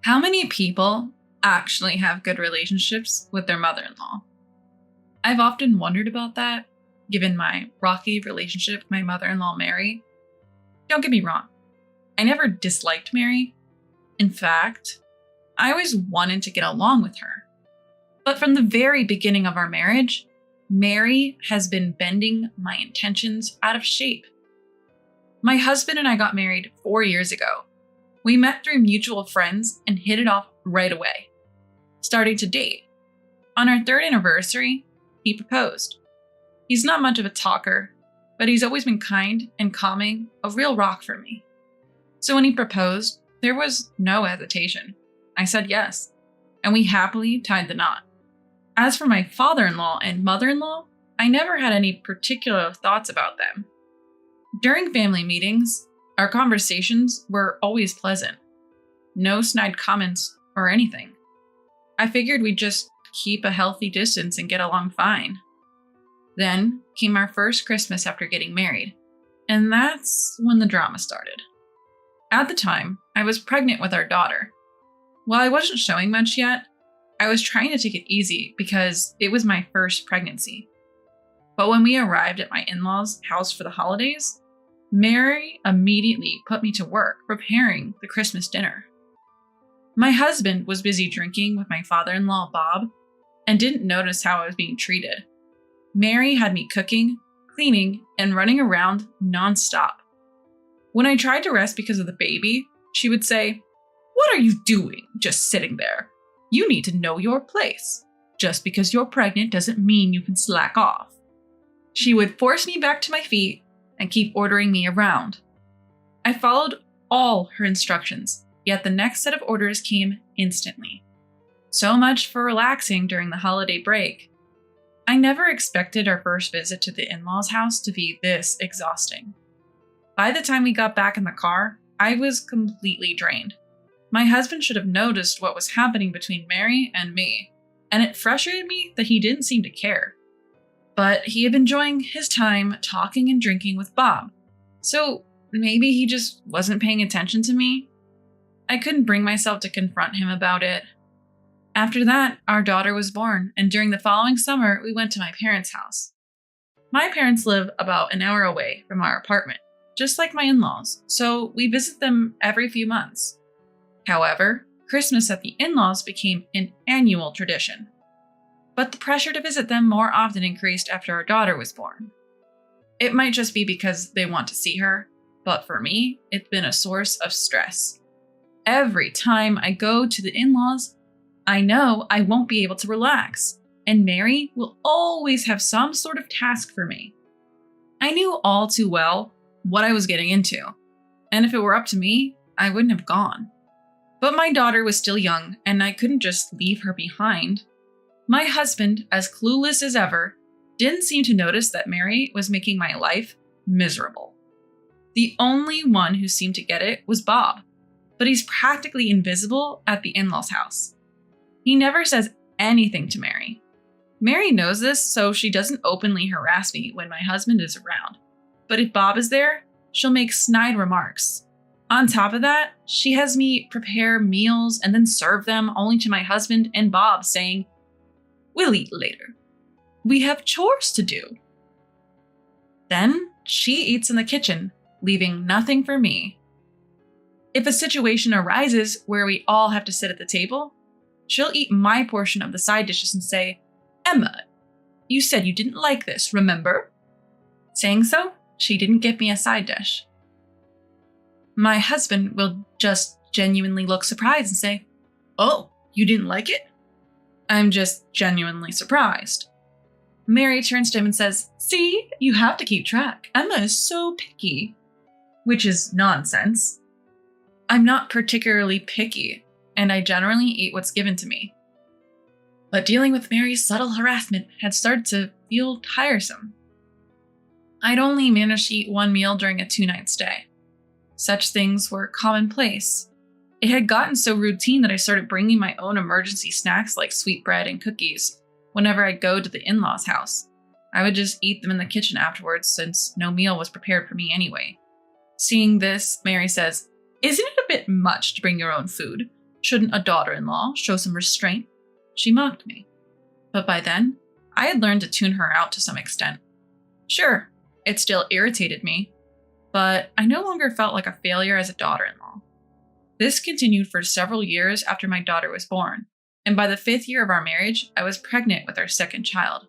How many people actually have good relationships with their mother-in-law? I've often wondered about that, given my rocky relationship with my mother-in-law, Mary. Don't get me wrong, I never disliked Mary. In fact, I always wanted to get along with her. But from the very beginning of our marriage, Mary has been bending my intentions out of shape. My husband and I got married 4 years ago. We met through mutual friends and hit it off right away, starting to date. On our 3rd anniversary, he proposed. He's not much of a talker, but he's always been kind and calming, a real rock for me. So when he proposed, there was no hesitation. I said yes, and we happily tied the knot. As for my father-in-law and mother-in-law, I never had any particular thoughts about them. During family meetings, our conversations were always pleasant. No snide comments or anything. I figured we'd just keep a healthy distance and get along fine. Then came our first Christmas after getting married, and that's when the drama started. At the time, I was pregnant with our daughter. While I wasn't showing much yet, I was trying to take it easy because it was my first pregnancy. But when we arrived at my in-laws' house for the holidays, Mary immediately put me to work preparing the Christmas dinner. My husband was busy drinking with my father-in-law, Bob, and didn't notice how I was being treated. Mary had me cooking, cleaning, and running around nonstop. When I tried to rest because of the baby, she would say, "What are you doing just sitting there? You need to know your place. Just because you're pregnant doesn't mean you can slack off." She would force me back to my feet and keep ordering me around. I followed all her instructions, yet the next set of orders came instantly. So much for relaxing during the holiday break. I never expected our first visit to the in-laws' house to be this exhausting. By the time we got back in the car, I was completely drained. My husband should have noticed what was happening between Mary and me, and it frustrated me that he didn't seem to care. But he had been enjoying his time talking and drinking with Bob, so maybe he just wasn't paying attention to me. I couldn't bring myself to confront him about it. After that, our daughter was born, and during the following summer, we went to my parents' house. My parents live about an hour away from our apartment, just like my in-laws, so we visit them every few months. However, Christmas at the in-laws became an annual tradition. But the pressure to visit them more often increased after our daughter was born. It might just be because they want to see her, but for me, it's been a source of stress. Every time I go to the in-laws, I know I won't be able to relax, and Mary will always have some sort of task for me. I knew all too well what I was getting into, and if it were up to me, I wouldn't have gone. But my daughter was still young, and I couldn't just leave her behind. My husband, as clueless as ever, didn't seem to notice that Mary was making my life miserable. The only one who seemed to get it was Bob, but he's practically invisible at the in-laws' house. He never says anything to Mary. Mary knows this, so she doesn't openly harass me when my husband is around. But if Bob is there, she'll make snide remarks. On top of that, she has me prepare meals and then serve them only to my husband and Bob, saying, "We'll eat later. We have chores to do." Then she eats in the kitchen, leaving nothing for me. If a situation arises where we all have to sit at the table, she'll eat my portion of the side dishes and say, "Emma, you said you didn't like this, remember?" Saying so, she didn't give me a side dish. My husband will just genuinely look surprised and say, "Oh, you didn't like it?" I'm just genuinely surprised. Mary turns to him and says, "See, you have to keep track. Emma is so picky." Which is nonsense. I'm not particularly picky, and I generally eat what's given to me. But dealing with Mary's subtle harassment had started to feel tiresome. I'd only managed to eat one meal during a 2-night stay. Such things were commonplace. It had gotten so routine that I started bringing my own emergency snacks like sweetbread and cookies whenever I'd go to the in-laws' house. I would just eat them in the kitchen afterwards since no meal was prepared for me anyway. Seeing this, Mary says, "Isn't it a bit much to bring your own food? Shouldn't a daughter-in-law show some restraint? She mocked me. But by then, I had learned to tune her out to some extent. Sure, it still irritated me, but I no longer felt like a failure as a daughter-in-law. This continued for several years after my daughter was born, and by the 5th year of our marriage, I was pregnant with our second child.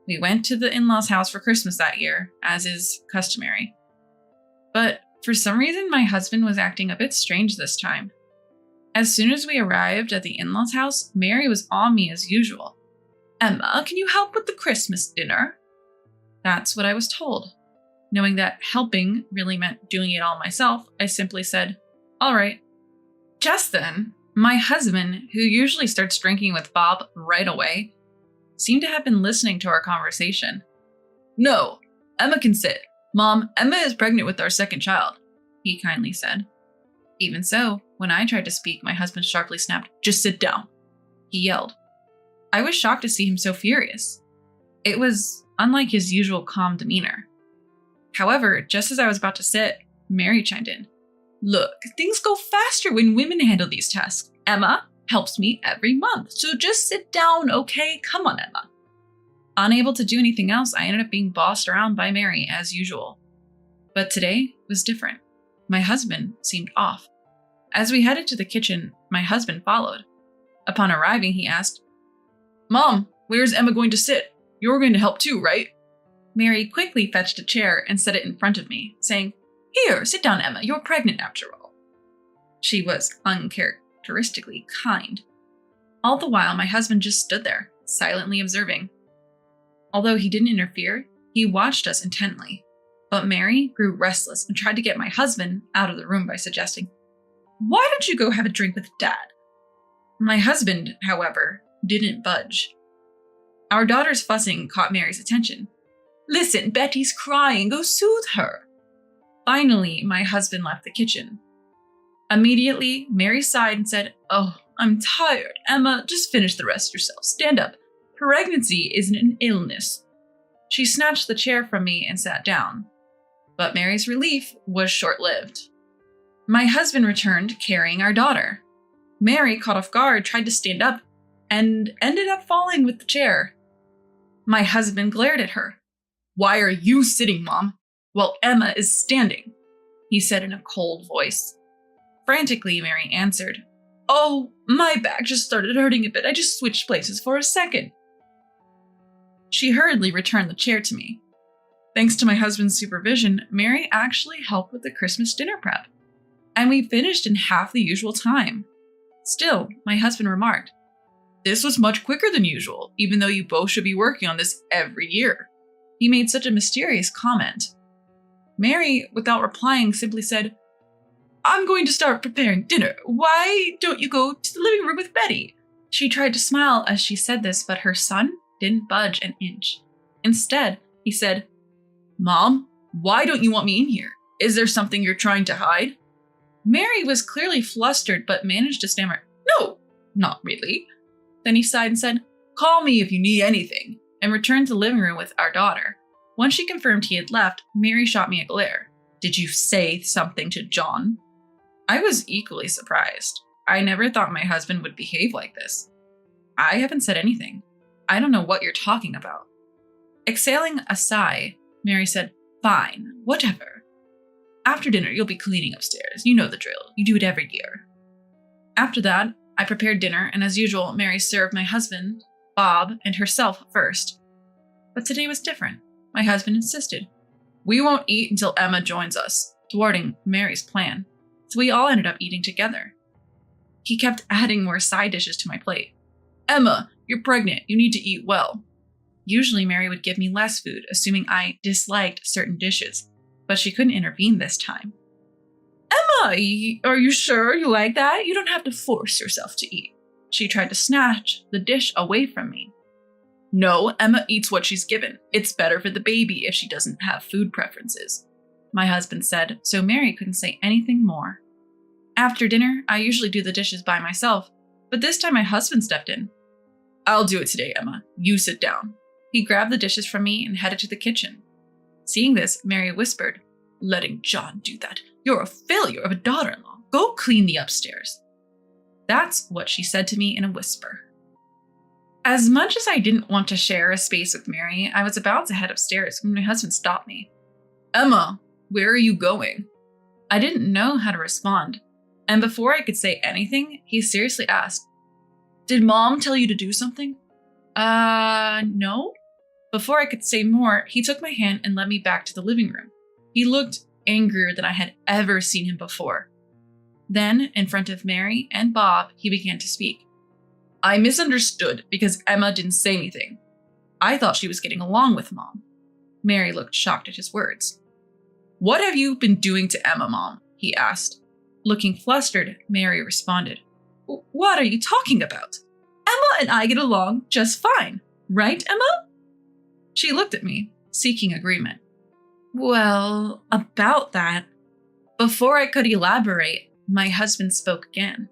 We went to the in-laws' house for Christmas that year, as is customary. But for some reason, my husband was acting a bit strange this time. As soon as we arrived at the in-laws' house, Mary was on me as usual. "Emma, can you help with the Christmas dinner?" That's what I was told. Knowing that helping really meant doing it all myself, I simply said, "All right." Just then, my husband, who usually starts drinking with Bob right away, seemed to have been listening to our conversation. "No, Emma can sit. Mom, Emma is pregnant with our second child," he kindly said. Even so, when I tried to speak, my husband sharply snapped, "Just sit down," he yelled. I was shocked to see him so furious. It was unlike his usual calm demeanor. However, just as I was about to sit, Mary chimed in. "Look, things go faster when women handle these tasks. Emma helps me every month, so just sit down, okay? Come on, Emma." Unable to do anything else, I ended up being bossed around by Mary as usual. But today was different. My husband seemed off. As we headed to the kitchen, my husband followed. Upon arriving, he asked, "Mom, where's Emma going to sit? You're going to help too, right?" Mary quickly fetched a chair and set it in front of me, saying, "Here, sit down, Emma. You're pregnant after all." She was uncharacteristically kind. All the while, my husband just stood there, silently observing. Although he didn't interfere, he watched us intently. But Mary grew restless and tried to get my husband out of the room by suggesting, "Why don't you go have a drink with Dad?" My husband, however, didn't budge. Our daughter's fussing caught Mary's attention. "Listen, Betty's crying. Go soothe her." Finally, my husband left the kitchen. Immediately, Mary sighed and said, "Oh, I'm tired. Emma, just finish the rest yourself. Stand up. Pregnancy isn't an illness." She snatched the chair from me and sat down. But Mary's relief was short-lived. My husband returned carrying our daughter. Mary, caught off guard, tried to stand up and ended up falling with the chair. My husband glared at her. "Why are you sitting, Mom, while Emma is standing?" he said in a cold voice. Frantically, Mary answered, "Oh, my back just started hurting a bit. I just switched places for a second." She hurriedly returned the chair to me. Thanks to my husband's supervision, Mary actually helped with the Christmas dinner prep, and we finished in half the usual time. Still, my husband remarked, "This was much quicker than usual, even though you both should be working on this every year." He made such a mysterious comment. Mary, without replying, simply said, "I'm going to start preparing dinner. Why don't you go to the living room with Betty?" She tried to smile as she said this, but her son didn't budge an inch. Instead, he said, "Mom, why don't you want me in here? Is there something you're trying to hide?" Mary was clearly flustered, but managed to stammer, "No, not really." Then he sighed and said, "Call me if you need anything," and returned to the living room with our daughter. Once she confirmed he had left, Mary shot me a glare. "Did you say something to John?" I was equally surprised. I never thought my husband would behave like this. "I haven't said anything. I don't know what you're talking about." Exhaling a sigh, Mary said, "Fine, whatever. After dinner, you'll be cleaning upstairs. You know the drill. You do it every year." After that, I prepared dinner, and as usual, Mary served my husband, Bob, and herself first. But today was different. My husband insisted. "We won't eat until Emma joins us," thwarting Mary's plan, so we all ended up eating together. He kept adding more side dishes to my plate. "Emma, you're pregnant. You need to eat well." Usually Mary would give me less food, assuming I disliked certain dishes, but she couldn't intervene this time. "Emma, are you sure you like that? You don't have to force yourself to eat." She tried to snatch the dish away from me. "No, Emma eats what she's given. It's better for the baby if she doesn't have food preferences," my husband said, so Mary couldn't say anything more. After dinner, I usually do the dishes by myself, but this time my husband stepped in. "I'll do it today, Emma. You sit down." He grabbed the dishes from me and headed to the kitchen. Seeing this, Mary whispered, "Letting John do that. You're a failure of a daughter-in-law. Go clean the upstairs." That's what she said to me in a whisper. As much as I didn't want to share a space with Mary, I was about to head upstairs when my husband stopped me. Emma, where are you going? I didn't know how to respond, and before I could say anything, he seriously asked, Did Mom tell you to do something? No. Before I could say more, he took my hand and led me back to the living room. He looked angrier than I had ever seen him before. Then, in front of Mary and Bob, he began to speak. I misunderstood because Emma didn't say anything. I thought she was getting along with Mom. Mary looked shocked at his words. What have you been doing to Emma, Mom? He asked. Looking flustered, Mary responded. What are you talking about? Emma and I get along just fine, right, Emma? She looked at me, seeking agreement. Well, about that. Before I could elaborate, my husband spoke again.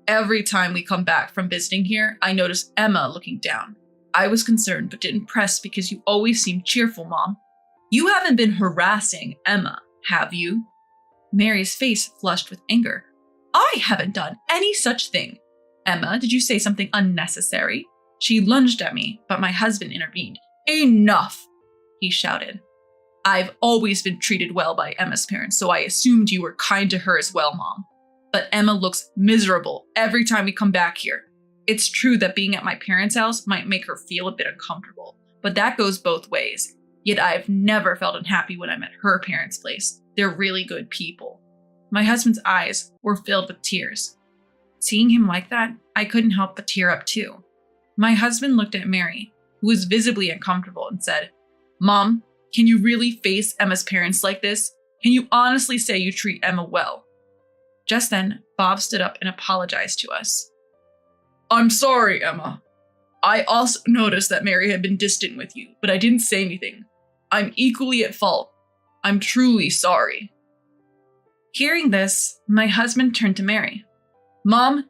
Every time we come back from visiting here, I notice Emma looking down. I was concerned but didn't press because you always seem cheerful, Mom. You haven't been harassing Emma, have you? Mary's face flushed with anger. I haven't done any such thing. Emma, did you say something unnecessary? She lunged at me, but my husband intervened. Enough, he shouted. I've always been treated well by Emma's parents, so I assumed you were kind to her as well, Mom. But Emma looks miserable every time we come back here. It's true that being at my parents' house might make her feel a bit uncomfortable, but that goes both ways. Yet I've never felt unhappy when I'm at her parents' place. They're really good people. My husband's eyes were filled with tears. Seeing him like that, I couldn't help but tear up too. My husband looked at Mary, who was visibly uncomfortable, and said, Mom, can you really face Emma's parents like this? Can you honestly say you treat Emma well? Just then, Bob stood up and apologized to us. I'm sorry, Emma. I also noticed that Mary had been distant with you, but I didn't say anything. I'm equally at fault. I'm truly sorry. Hearing this, my husband turned to Mary. Mom,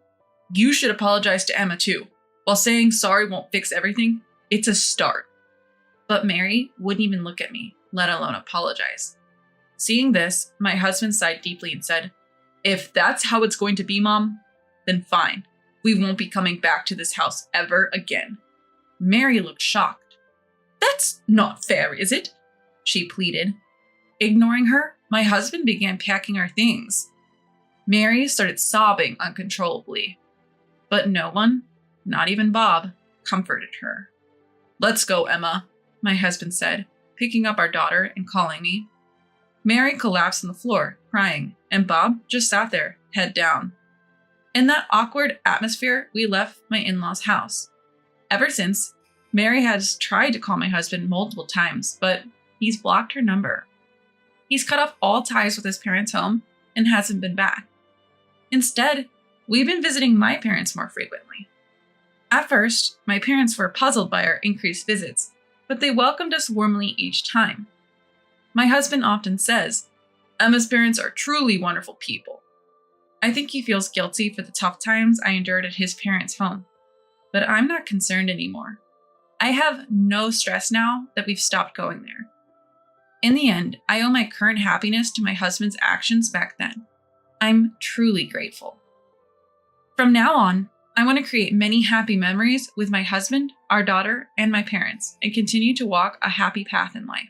you should apologize to Emma too. While saying sorry won't fix everything, it's a start. But Mary wouldn't even look at me, let alone apologize. Seeing this, my husband sighed deeply and said, If that's how it's going to be, Mom, then fine. We won't be coming back to this house ever again. Mary looked shocked. That's not fair, is it? She pleaded. Ignoring her, my husband began packing our things. Mary started sobbing uncontrollably. But no one, not even Bob, comforted her. Let's go, Emma, my husband said, picking up our daughter and calling me. Mary collapsed on the floor, crying, and Bob just sat there, head down. In that awkward atmosphere, we left my in-laws' house. Ever since, Mary has tried to call my husband multiple times, but he's blocked her number. He's cut off all ties with his parents' home and hasn't been back. Instead, we've been visiting my parents more frequently. At first, my parents were puzzled by our increased visits, but they welcomed us warmly each time. My husband often says, Emma's parents are truly wonderful people. I think he feels guilty for the tough times I endured at his parents' home, but I'm not concerned anymore. I have no stress now that we've stopped going there. In the end, I owe my current happiness to my husband's actions back then. I'm truly grateful. From now on, I want to create many happy memories with my husband, our daughter, and my parents, and continue to walk a happy path in life.